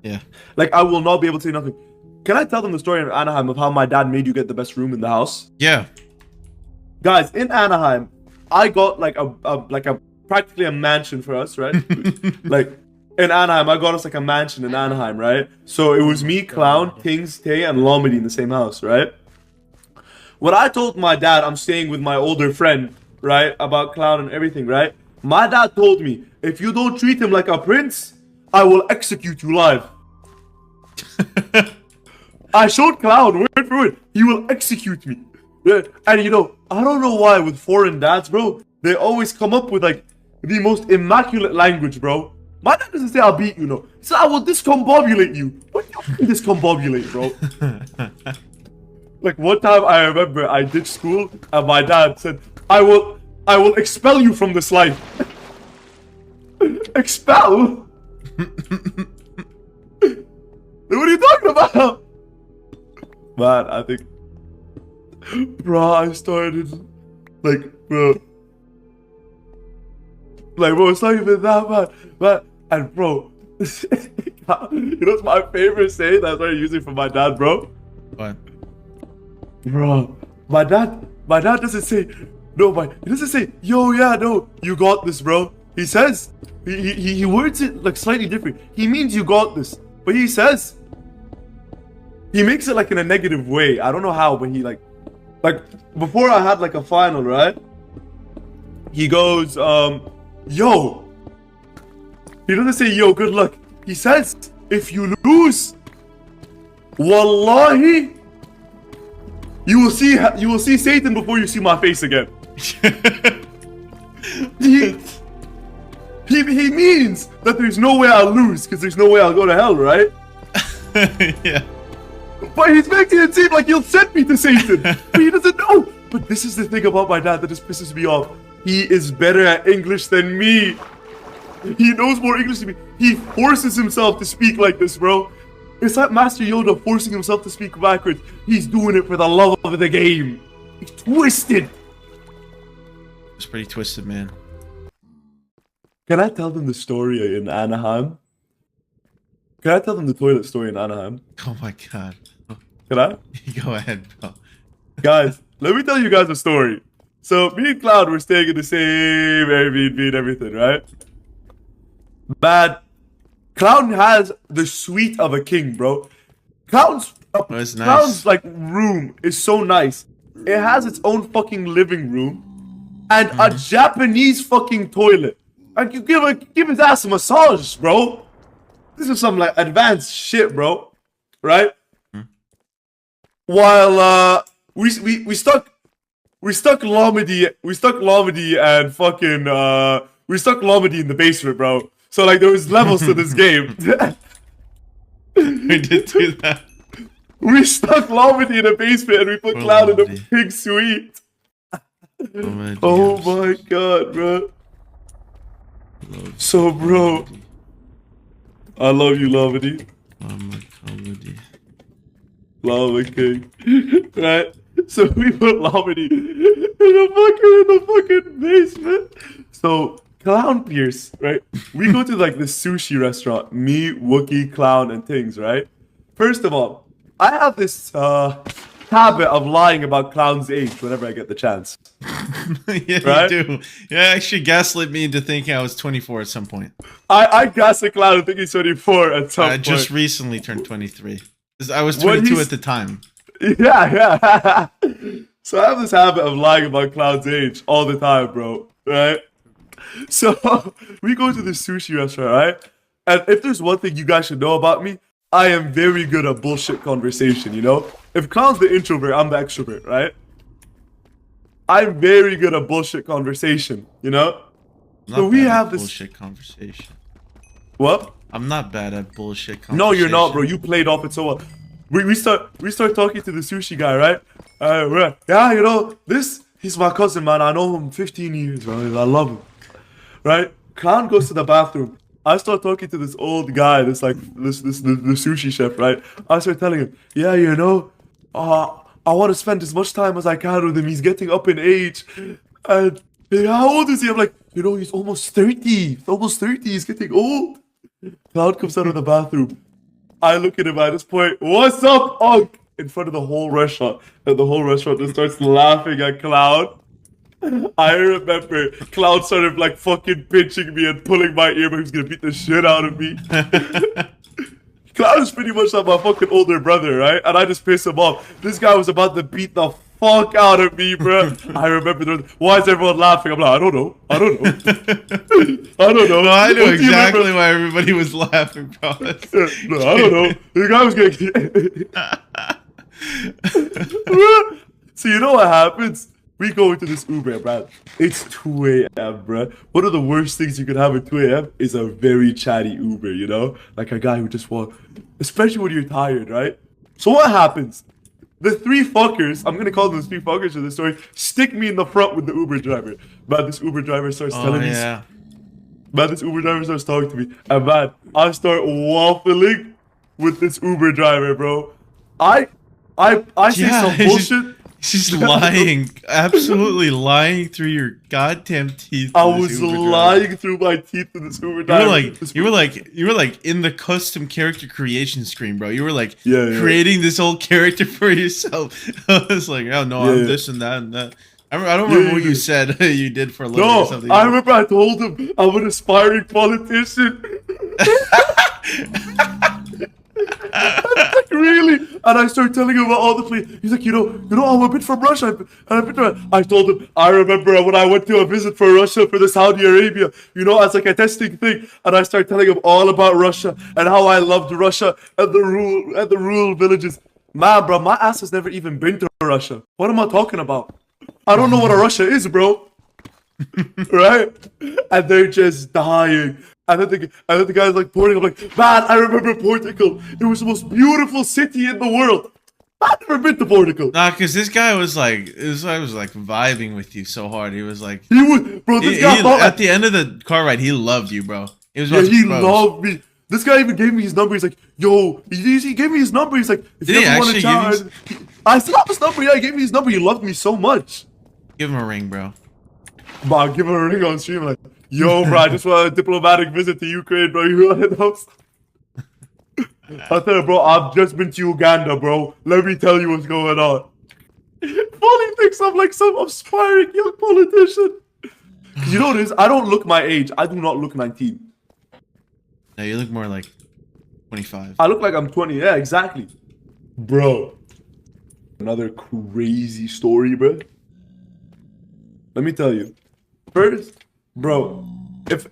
Yeah. Like, I will not be able to say nothing. Can I tell them the story in Anaheim of how my dad made you get the best room in the house? Yeah. Guys, in Anaheim, I got like a practically a mansion for us, right? Like in Anaheim, I got us like a mansion in Anaheim, right? So it was me, Clown, Kings, Tay, and Lomedy in the same house, right? When I told my dad I'm staying with my older friend, right, about Clown and everything, right? My dad told me, if you don't treat him like a prince, I will execute you live. I showed Clown word for word. He will execute me. Yeah. And you know, I don't know why with foreign dads, bro, they always come up with like the most immaculate language, bro. My dad doesn't say I'll beat you, no. He said I will discombobulate you. What do you mean discombobulate, bro? Like one time I remember I ditched school and my dad said, I will expel you from this life. Expel? What are you talking about? Man, I think, bro, I started, like, bro, it's not even that bad, but, and bro, you know what's my favorite saying that I started using from my dad, bro? What? Bro, my dad doesn't say, he doesn't say, yo, yeah, no, you got this, bro. He says, he words it like slightly different. He means you got this, but he says, he makes it like in a negative way. I don't know how, but he like before I had like a final, right? He goes, yo. He doesn't say, yo, good luck. He says, if you lose, wallahi, you will see Satan before you see my face again. he means that there's no way I'll lose because there's no way I'll go to hell, right? Yeah. But he's making it seem like he'll send me to Satan. But he doesn't know. But this is the thing about my dad that just pisses me off. He is better at English than me. He knows more English than me. He forces himself to speak like this, bro. It's like Master Yoda forcing himself to speak backwards. He's doing it for the love of the game. He's twisted. It's pretty twisted, man. Can I tell them the story in Anaheim? Can I tell them the toilet story in Anaheim? Oh my god. Can I? Go ahead, bro. Guys, let me tell you guys a story. So, me and Cloud were staying in the same Airbnb and everything, right? But Clown has the suite of a king, bro. Clown's nice. like room is so nice. It has its own fucking living room and a Japanese fucking toilet. And you give his ass a massage, bro. This is some like advanced shit, bro. Right? While we stuck Lomedy and fucking we stuck Lomedy in the basement, bro. So like there was levels to this game. We did do that. We stuck Lomedy in the basement and we put Cloud in the big suite. Oh my god, bro. So bro, I love you, Lomedy. Lava King. Right? So we put Lomedy in the fucking basement. So Clownpierce, right? We go to like this sushi restaurant, me, Wookie, Clown, and things, right? First of all, I have this habit of lying about Clown's age whenever I get the chance. Yeah, right? You do. Yeah, actually gaslit me into thinking I was 24 at some point. I gaslit Clown and think he's 24 at some point. I just recently turned 23. I was 22 at the time. Yeah. So I have this habit of lying about Clown's age all the time, bro. Right? So we go to this sushi restaurant, right? And if there's one thing you guys should know about me, I am very good at bullshit conversation, you know? If Clown's the introvert, I'm the extrovert, right? I'm very good at bullshit conversation, you know? So we have this bullshit conversation. What? I'm not bad at bullshit conversation. No, you're not, bro. You played off it so well. We start talking to the sushi guy, right? Yeah, you know, he's my cousin, man. I know him 15 years, bro. I love him. Right? Clown goes to the bathroom. I start talking to this old guy, the sushi chef, right? I start telling him, yeah, you know, I want to spend as much time as I can with him. He's getting up in age. And how old is he? I'm like, you know, he's almost 30. He's almost 30. He's getting old. Cloud comes out of the bathroom. I look at him at this point. What's up, Unk? In front of the whole restaurant, and the whole restaurant just starts laughing at Clown. I remember Clown started like fucking pinching me and pulling my ear, but he was gonna beat the shit out of me. Clown is pretty much like my fucking older brother, right? And I just pissed him off. This guy was about to beat the fuck out of me, bro. I remember why is everyone laughing? I'm like, I don't know. I don't know. I don't know. No, I know exactly why everybody was laughing, bro. No, I don't know. The guy was gonna So you know what happens? We go into this Uber, bro. It's 2 a.m., bro. One of the worst things you could have at 2 a.m. is a very chatty Uber, you know? Like a guy who just wants, especially when you're tired, right? So what happens? The three fuckers, I'm gonna call them the three fuckers of the story, stick me in the front with the Uber driver. Man, this Uber driver starts telling me. Man, this Uber driver starts talking to me. And man, I start waffling with this Uber driver, bro. I say some bullshit. She's lying, absolutely lying through your goddamn teeth. I was lying through my teeth to this Uber driver. You were like in the custom character creation screen, bro. You were like creating this whole character for yourself. I was like, oh no, I'm this and that and that. I don't remember what you said you did for a living or something. I remember I told him I'm an aspiring politician. Like, really? And I started telling him about all the places. He's like, you know, I'm a bit from Russia. I told him, I remember when I went to a visit for Russia for the Saudi Arabia, you know, as like a testing thing. And I started telling him all about Russia and how I loved Russia and the rural villages. Man, bro, my ass has never even been to Russia. What am I talking about? I don't know what a Russia is, bro. Right? And they're just dying. And then the guy's like Portugal. I'm like, man, I remember Portugal. It was the most beautiful city in the world. I've never been to Portugal. Nah, because this guy was like, vibing with you so hard. He was like, bro. This guy at the end of the car ride, he loved you, bro. He loved me. This guy even gave me his number. He's like, yo, he gave me his number. He's like, if you ever want to chat, I still have his number. Yeah, he gave me his number. He loved me so much. Give him a ring, bro. But I'll give him a ring on stream. Like, yo, bro, I just want a diplomatic visit to Ukraine, bro. You want to know? I tell you, bro, I've just been to Uganda, bro. Let me tell you what's going on. Fully thinks I'm like some aspiring young politician. You know what it is? I don't look my age. I do not look 19. No, you look more like 25. I look like I'm 20. Yeah, exactly. Bro. Another crazy story, bro. Let me tell you. First, bro, if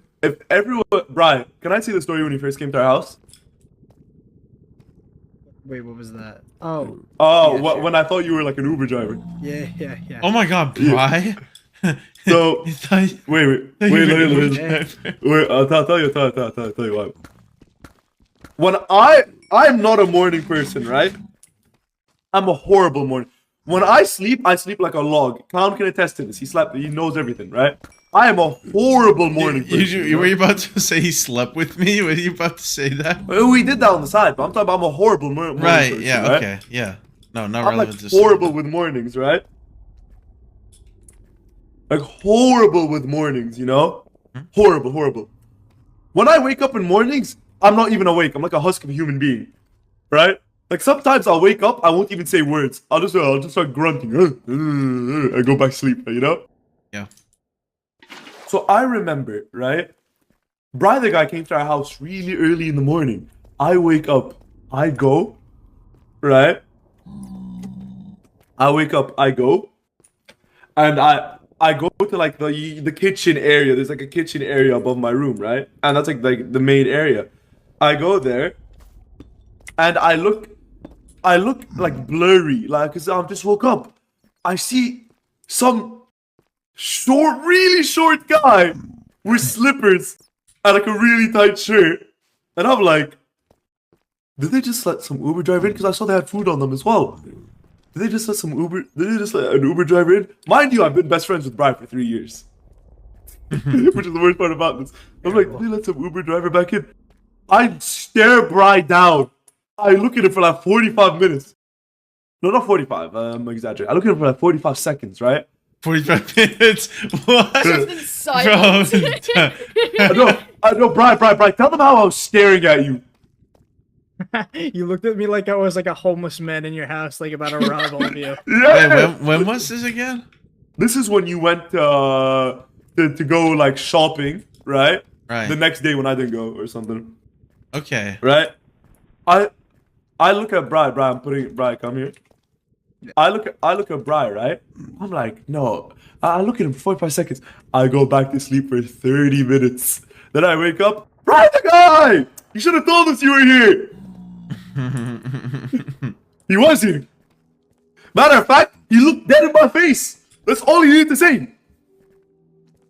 everyone, Brian, can I see the story when you first came to our house? Wait, what was that? Oh. Oh, yeah, when I thought you were like an Uber driver. Yeah. Oh my God, Brian. So wait. I'll tell you what. When I'm not a morning person, right? I'm a horrible morning. When I sleep like a log. Clown can attest to this. He knows everything, right? I am a horrible morning person. Were you about to say he slept with me? Were you about to say that? Well, we did that on the side, but I'm talking about I'm a horrible morning person. Yeah, right? okay, yeah. No, not I'm relevant like to horrible with mornings, right? Like horrible with mornings, you know? Horrible. When I wake up in mornings, I'm not even awake. I'm like a husk of a human being, right? Like sometimes I'll wake up, I won't even say words. I'll just start grunting. I go back to sleep, you know? Yeah. So I remember, right? BrytheGuy came to our house really early in the morning. I wake up, I go, right? I wake up, I go, and I go to like the kitchen area. There's like a kitchen area above my room, right? And that's like the main area. I go there, and I look like blurry, like cause I just woke up. I see some really short guy with slippers and like a really tight shirt, and I'm like, did they just let some Uber driver in? Because I saw they had food on them as well. Did they just let an Uber driver in? Mind you, I've been best friends with Brian for 3 years. Which is the worst part about this. I'm like, did they let some Uber driver back in? I stare Brian down. I look at him for like 45 minutes. No, not 45. I'm exaggerating. I look at him for like 45 seconds, right? 45 minutes? What? Just been silent. I know, Brian, tell them how I was staring at you. You looked at me like I was like a homeless man in your house, like about to rob all of you. Yeah. Wait, when was this again? This is when you went to go like shopping, right? Right. The next day when I didn't go or something. Okay. Right. I look at Bri. I'm putting Bri. Come here. I look at Bri. Right. I'm like, no. I look at him for 45 seconds. I go back to sleep for 30 minutes. Then I wake up. BrytheGuy! You should have told us you were here. He was here. Matter of fact, he looked dead in my face. That's all he needed to say.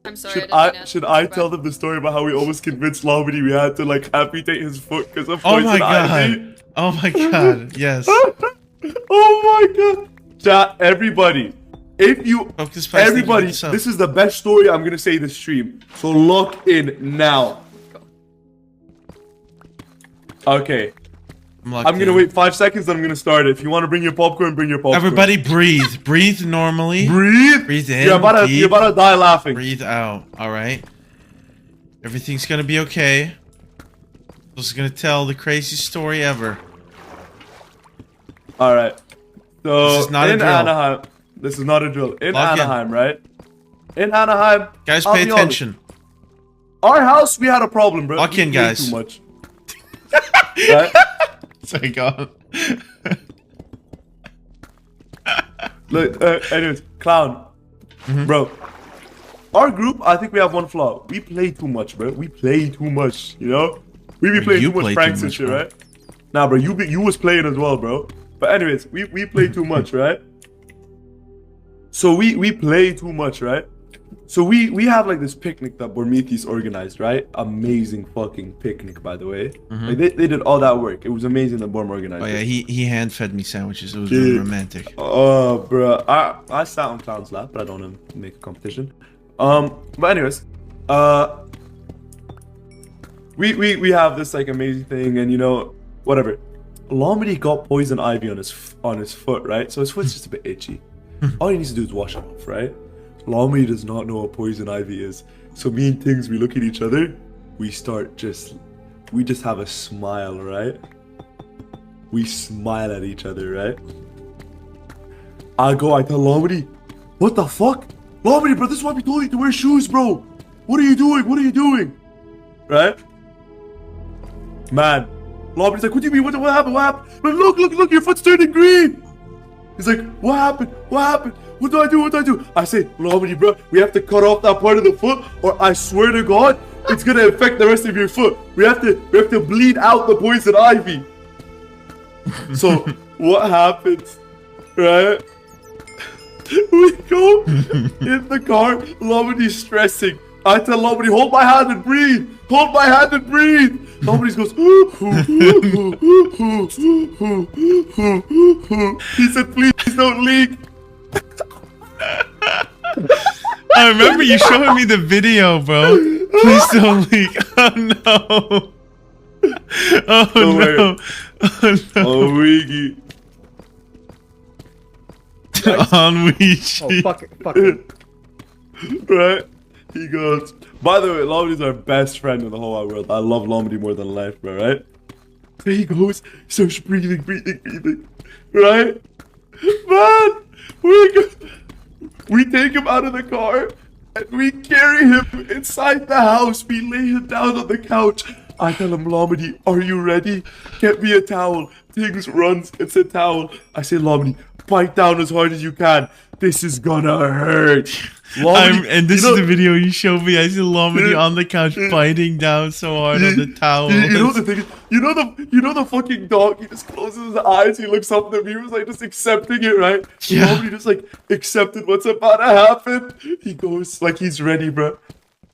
I'm sorry. Should I tell them the story about how we almost convinced Lomedy we had to like amputate his foot because of Oh poison my god. ivy? Oh my god. Yes. Oh my god. Chat, everybody. If you everybody, this is the best story I'm gonna say this stream. So lock in now. Okay. I'm gonna wait 5 seconds, then I'm gonna start it. If you want to bring your popcorn, bring your popcorn. Everybody breathe. Breathe normally. Breathe. Breathe in. You're about to die laughing. Breathe out. Alright. Everything's gonna be okay. This is gonna tell the craziest story ever. Alright. So this is not in a drill. Anaheim. This is not a drill. In Log Anaheim, right? In Anaheim. Guys, pay attention. Our house, we had a problem, bro. Lock in, guys. Too much. Right? Sorry, go on. Look, anyways, Clown. Bro. Our group, I think we have one flaw. We play too much, bro. We play too much, you know? We be playing too much pranks and shit, bro. right? Nah, bro, you was playing as well, bro. But anyways, we play too much, right? So we play too much, right? So we have like this picnic that Bormithis organized, right? Amazing fucking picnic, by the way. Like they did all that work. It was amazing that Borm organized. Oh yeah, it. he hand fed me sandwiches. It was really romantic. Oh, bro, I sat on Clown's lap, but I don't want to make a competition. But anyways, we have this like amazing thing, and you know, whatever. Lomedy got poison ivy on his foot, right? So his foot's just a bit itchy. All he needs to do is wash it off, right? Lomedy does not know what poison ivy is. So me and Tings, we look at each other. We just have a smile, right? We smile at each other, right? I tell Lomedy, what the fuck? Lomedy, bro, this is why we told you to wear shoes, bro. What are you doing? What are you doing? Right? Man. Lomedy's like, what do you mean? What happened? What happened? But look, your foot's turning green. He's like, what happened? What happened? What do I do? What do I do? I say, Lomedy, bro, we have to cut off that part of the foot, or I swear to God, it's gonna affect the rest of your foot. We have to bleed out the poison ivy. So what happens? Right? We go in the car. Lomedy's stressing. I tell Lomedy, hold my hand and breathe. Hold my hand and breathe. Lomedy goes, he said, please don't leak. I remember you showing me the video, bro. Please don't leak. Oh no. Oh no. Oh no. Oh, Wiggy. On Ouija. Oh, fuck it. Right? He goes, by the way, Lomedy's our best friend in the whole wide world. I love Lomedy more than life, bro, right? So he goes, starts breathing. Right? Man, we take him out of the car and we carry him inside the house. We lay him down on the couch. I tell him, Lomedy, are you ready? Get me a towel. Tings runs, it's a towel. I say, Lomedy, bite down as hard as you can. This is gonna hurt. And this is the video you showed me. I see Lomedy on the couch biting down so hard on the towel. You know the thing is, you know the fucking dog. He just closes his eyes. He looks up at the viewers like just accepting it, right? Yeah. Lomedy just like accepted what's about to happen. He goes like he's ready, bro.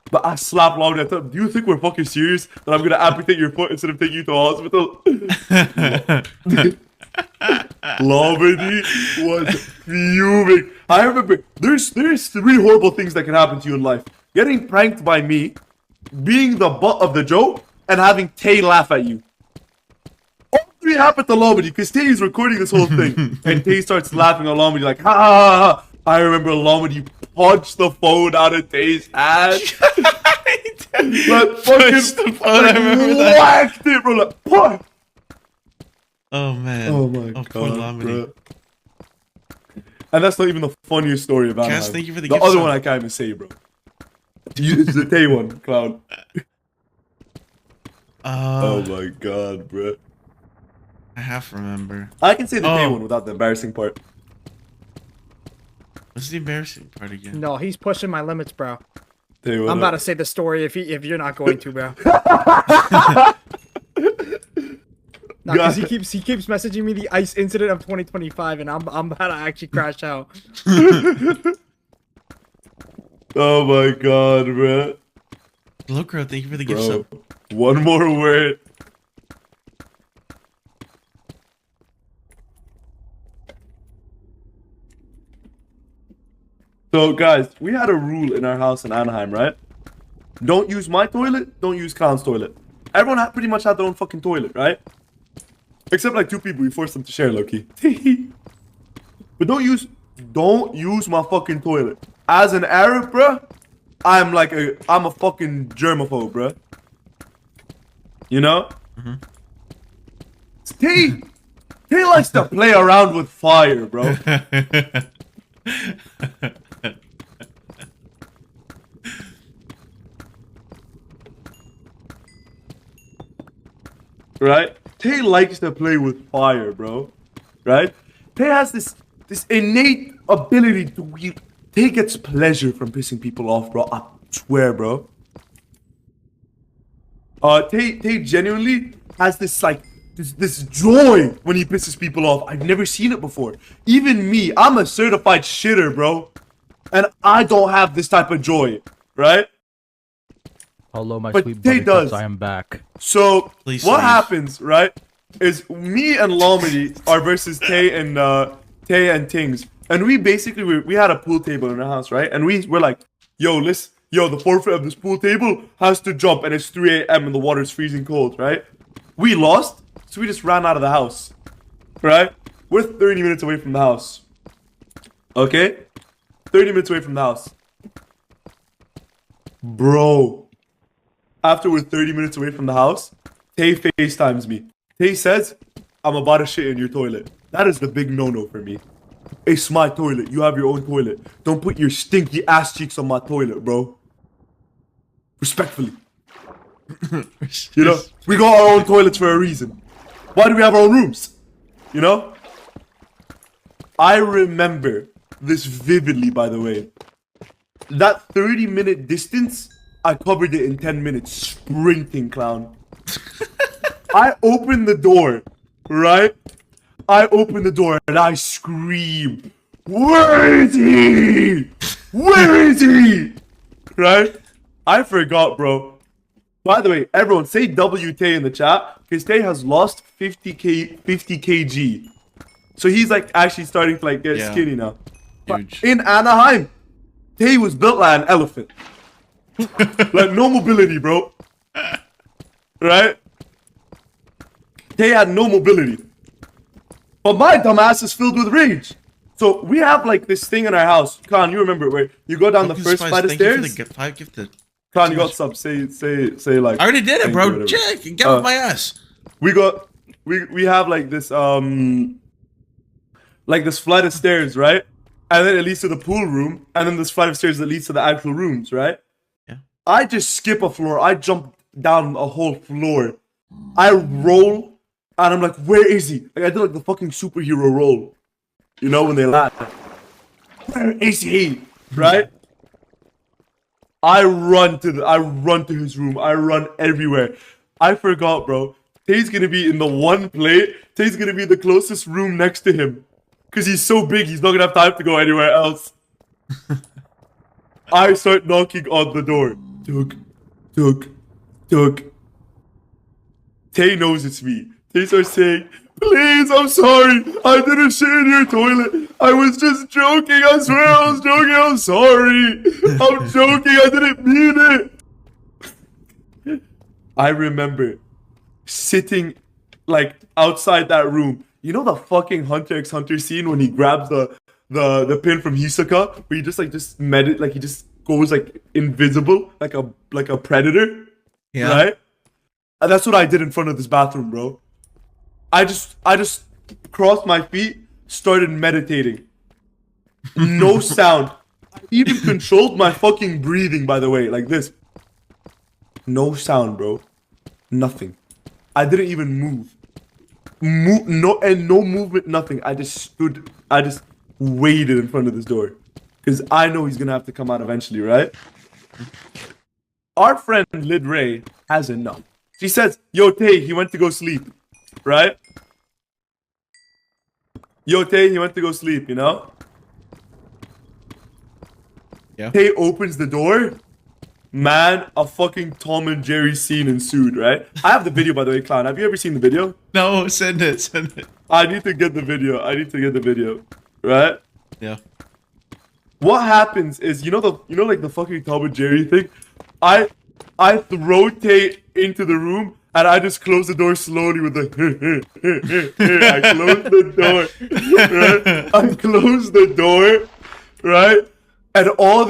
But I slap Lomedy. I tell him, do you think we're fucking serious that I'm gonna amputate your foot instead of taking you to a hospital? Lomedy was fuming. I remember there's 3 horrible things that can happen to you in life: getting pranked by me, being the butt of the joke, and having Tay laugh at you. All 3 happened to Lomedy because Tay is recording this whole thing, and Tay starts laughing at Lomedy like ha ha ha ha. I remember Lomedy punched the phone out of Tay's hand. Like fucking I remember that. whacked it, bro. Like, what? Oh man. Oh my Poor god, Lamini. bro. And that's not even the funniest story about Cass, Anaheim. thank you for the The gift other sub. one I can't even say, bro. It's the Tay one, Clown. Oh my god, bro. I have to remember. I can say the Tay Oh. one without the embarrassing part. What's the embarrassing part again? No, he's pushing my limits, bro. Tay one. I'm about to say the story if you're not going to, bro. No, because he keeps messaging me the ice incident of 2025, and I'm about to actually crash out. Oh my god, bro. Locro, thank you for the gift sub. One more word. So guys, we had a rule in our house in Anaheim, right? Don't use my toilet, don't use Clown's toilet. Everyone pretty much had their own fucking toilet, right? Except like 2 people, we forced them to share, low-key. But don't use my fucking toilet. As an Arab, bruh, I'm a fucking germaphobe, bruh. You know? He likes to play around with fire, bro. Right? Tay likes to play with fire, bro. Right? Tay has this innate ability to... Tay gets pleasure from pissing people off, bro. I swear, bro. Tay genuinely has this, like, this joy when he pisses people off. I've never seen it before. Even me, I'm a certified shitter, bro. And I don't have this type of joy, right? Hello, my But sweet Tay buttercups, does. I am back. So, Please what leave. happens, right, is me and Lomedy are versus Tay and Tings. And we basically, we had a pool table in our house, right? And we're like, yo, the forfeit of this pool table has to jump, and it's 3 a.m. and the water's freezing cold, right? We lost, so we just ran out of the house, right? We're 30 minutes away from the house. Okay? 30 minutes away from the house. Bro. After we're 30 minutes away from the house, Tay FaceTimes me. Tay says, I'm about to shit in your toilet. That is the big no-no for me. It's my toilet. You have your own toilet. Don't put your stinky ass cheeks on my toilet, bro. Respectfully. You know, we got our own toilets for a reason. Why do we have our own rooms? You know? I remember this vividly, by the way. That 30-minute distance, I covered it in 10 minutes, sprinting, Clown. I opened the door, right? I open the door and I scream, where is he? Where is he? Right? I forgot, bro. By the way, everyone say W Tay in the chat, because Tay has lost 50 kg. So he's like actually starting to like get skinny now. Huge. But in Anaheim, Tay was built like an elephant. Like no mobility, bro. Right? Tay had no mobility. But my dumbass is filled with rage. So we have like this thing in our house. Khan, you remember where you go down the first flight of stairs? Five gifted. Khan, you got sub. Say like. I already did it, thank you, bro. whatever. Check. Get off my ass. We have like this flight of stairs, right? And then it leads to the pool room, and then this flight of stairs that leads to the actual rooms, right? Yeah. I just skip a floor. I jump down a whole floor. I roll, and I'm like, where is he? Like I did like the fucking superhero roll. You know when they laugh. Where is he? Right? I run to his room. I run everywhere. I forgot, bro. Tay's gonna be in the one plate. Tay's gonna be the closest room next to him. Cause he's so big, he's not gonna have time to go anywhere else. I start knocking on the door. Tug. Tay knows it's me. Tay starts saying, please, I'm sorry. I didn't shit in your toilet. I was just joking. I swear I was joking. I'm sorry. I'm joking. I didn't mean it. I remember sitting like outside that room. You know the fucking Hunter x Hunter scene when he grabs the pin from Hisoka, where he he just goes like invisible, like a predator. Yeah. Right? And that's what I did in front of this bathroom, bro. I just crossed my feet, started meditating. No sound. I even controlled my fucking breathing, by the way, like this. No sound, bro. Nothing. I didn't even move. No movement, nothing. I just stood. I just waited in front of this door. Because I know he's gonna have to come out eventually, right? Our friend Lid Ray has enough. She says, yo, Tay, he went to go sleep. Right? Yo, Tay, he went to go sleep, you know? Yeah. Tay opens the door. Man, a fucking Tom and Jerry scene ensued, right? I have the video, by the way, Clown. Have you ever seen the video? No, send it. I need to get the video. Right? Yeah. What happens is, you know like the fucking Tom and Jerry thing? I throw Tay into the room and I just close the door slowly with the I close the door. Right? I close the door, right? And all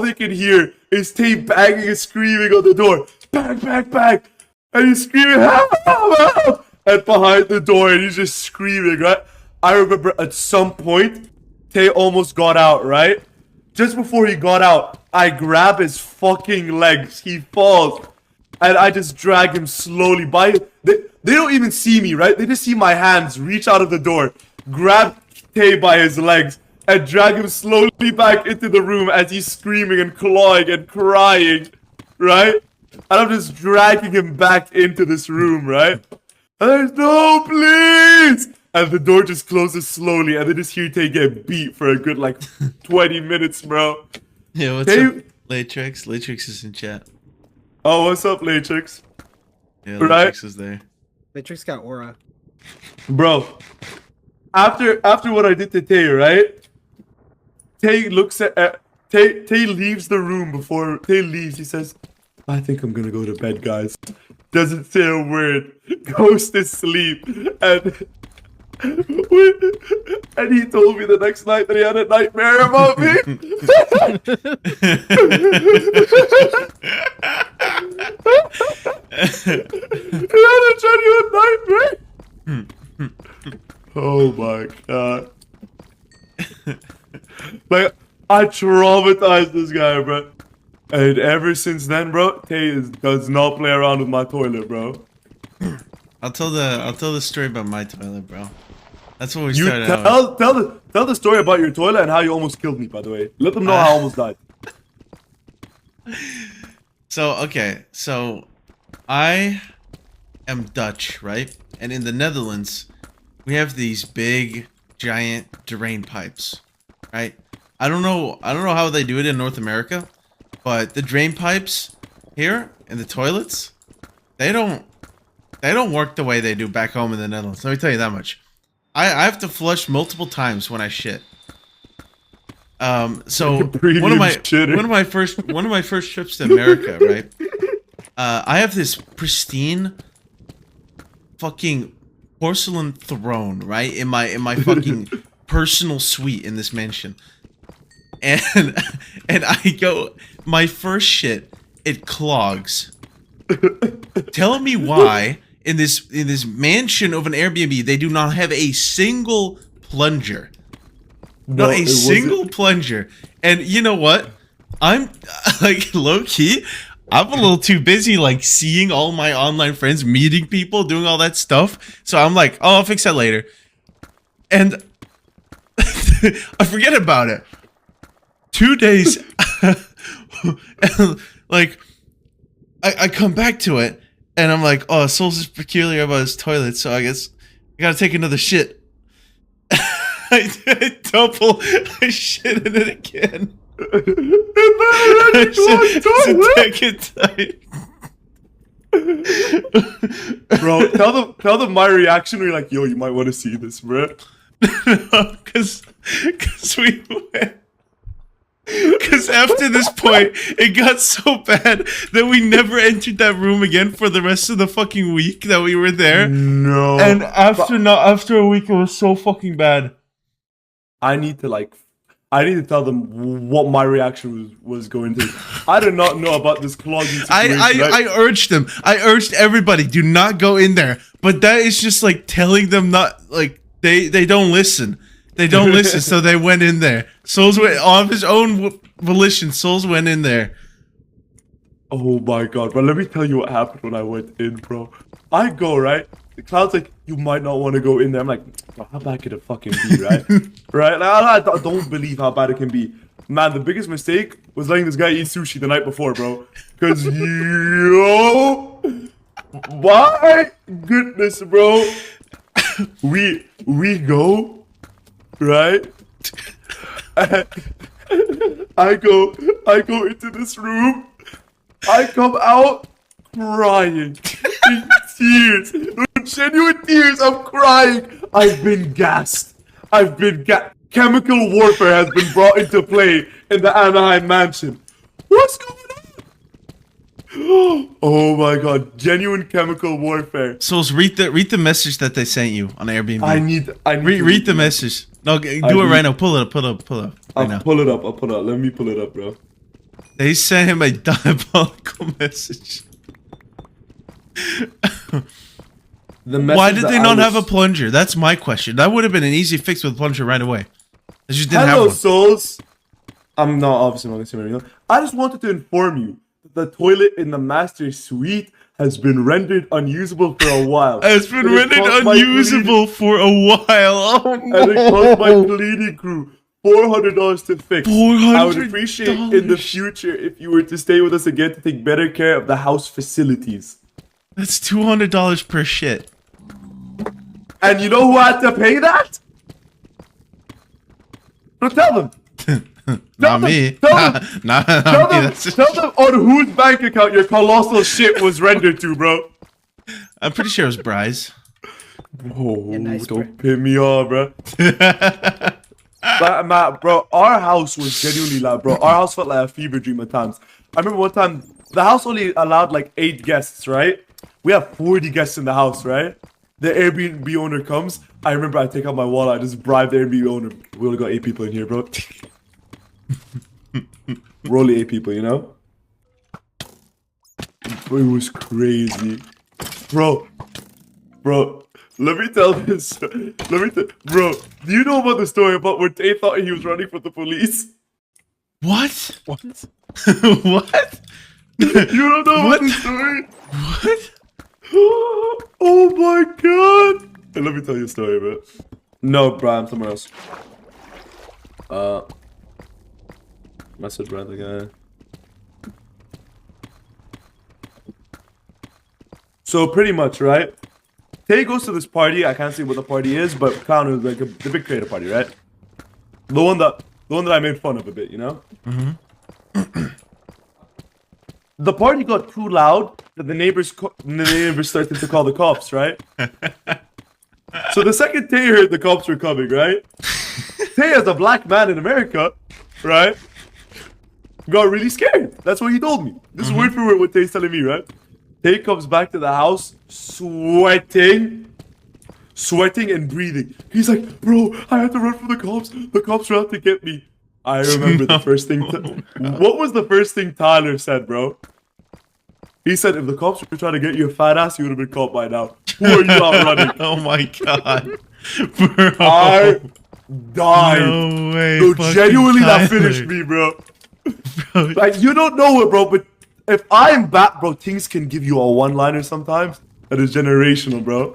they can hear is Tay banging and screaming on the door. Bang, bang, bang. And he's screaming, help, help. And behind the door, and he's just screaming, right? I remember at some point, Tay almost got out, right? Just before he got out, I grab his fucking legs. He falls. And I just drag him slowly by. They don't even see me, right? They just see my hands reach out of the door, grab Tay by his legs, and drag him slowly back into the room as he's screaming and clawing and crying, right? And I'm just dragging him back into this room, right? And there's no, please! And the door just closes slowly, and they just hear Tay get beat for a good, like, 20 minutes, bro. Yeah, what's up, Latrix? Latrix is in chat. Oh, what's up, Latrix? Yeah, right? Latrix is there. Latrix got aura. Bro, after what I did to Tay, right? Tay looks at Tay leaves the room before Tay leaves. He says, I think I'm gonna go to bed, guys. Doesn't say a word. Goes to sleep. And he told me the next night that he had a nightmare about me. He had a genuine nightmare. Oh my god. Like, I traumatized this guy, bro. And ever since then, bro, Tay does not play around with my toilet, bro. I'll tell the story about my toilet, bro. That's what we You started out with. tell the story about your toilet and how you almost killed me, by the way. Let them know how I almost died. So I am Dutch, right? And in the Netherlands, we have these big, giant drain pipes, right? I don't know how they do it in North America, but the drain pipes here in the toilets, they don't work the way they do back home in the Netherlands. Let me tell you that much. I have to flush multiple times when I shit. So one of my first trips to America, right? I have this pristine fucking porcelain throne, right? In my fucking personal suite in this mansion. And I go, my first shit, it clogs. Tell me why in this mansion of an Airbnb they do not have a single plunger. No, not a single plunger. And you know what? I'm like low key, I'm a little too busy like seeing all my online friends, meeting people, doing all that stuff. So I'm like, oh, I'll fix that later. And I forget about it. 2 days like I come back to it and I'm like, oh, Souls is peculiar about his toilet, so I guess I gotta take another shit. I shit in it again. Bro, tell them my reaction. We're like, yo, you might want to see this, bro. No, because we went. Because after this point, it got so bad that we never entered that room again for the rest of the fucking week that we were there. No. And after a week, it was so fucking bad. I need to I need to tell them what my reaction was going to. I did not know about this clogging situation. I urged them. I urged everybody, do not go in there. But that is just like telling them not like they don't listen. They don't listen, so they went in there. Souls went on his own volition. Souls went in there. Oh my god, bro! Let me tell you what happened when I went in, bro. I go right. The Cloud's like, you might not want to go in there. I'm like, bro, how bad could it fucking be, right? Right? Like, I don't believe how bad it can be. Man, the biggest mistake was letting this guy eat sushi the night before, bro. Cause yo, my goodness, bro. We go, right? I go into this room. I come out crying in tears, with genuine tears. I'm crying. I've been gassed. Chemical warfare has been brought into play in the Anaheim mansion. What's going on? Oh my god, genuine chemical warfare. Souls, read the message that they sent you on Airbnb. I need read the message. No, do it right now. Pull it up. I'll pull it up. Let me pull it up, bro. They sent him a diabolical message. Why did they not have a plunger? That's my question. That would have been an easy fix with a plunger right away. They just didn't have one. Souls. I'm not obviously not gonna say anything. I just wanted to inform you that the toilet in the master suite has been rendered unusable for a while. It's been rendered unusable for a while. Oh no! And it cost my cleaning crew $400 to fix. I would appreciate in the future if you were to stay with us again to take better care of the house facilities. That's $200 per shit. And you know who had to pay that? So tell them. Not me. Tell them on whose bank account your colossal shit was rendered to, bro. I'm pretty sure it was Bry's. Oh, Yeah, nice, don't pay me off, bro. But, Matt, bro, our house was genuinely loud, bro. Our house felt like a fever dream at times. I remember one time, the house only allowed like 8 guests, right? We have 40 guests in the house, right? The Airbnb owner comes. I remember I take out my wallet, I just bribe the Airbnb owner. We only got 8 people in here, bro. We're only 8 people, you know? Bro, it was crazy. Bro, let me tell this. Bro, do you know about the story about when Tay thought he was running for the police? What? What? What? You don't know about the story? What? Oh my god! Hey, let me tell you a story, bro. No, bro, I'm somewhere else. Message BrytheGuy. So pretty much, right? Tay goes to this party. I can't say what the party is, but Clown is like the big creator party, right? The one that I made fun of a bit, you know? Mm-hmm. The party got too loud that the neighbors started to call the cops, right? So the second Tay heard the cops were coming, right? Tay, as a black man in America, right, got really scared. That's what he told me. This is word for word what Tay's telling me, right? Tay comes back to the house sweating and breathing. He's like, bro, I had to run from the cops. The cops were out to get me. I remember the first thing. What was the first thing Tyler said, bro? He said, if the cops were trying to get you a fat ass, you would have been caught by now. Who are you out running? Oh my god. Bro. I died. No way. No, genuinely, Tyler. that finished me, bro. Like, you don't know it, bro, but if I'm back, bro, things can give you a one-liner sometimes. That is generational, bro.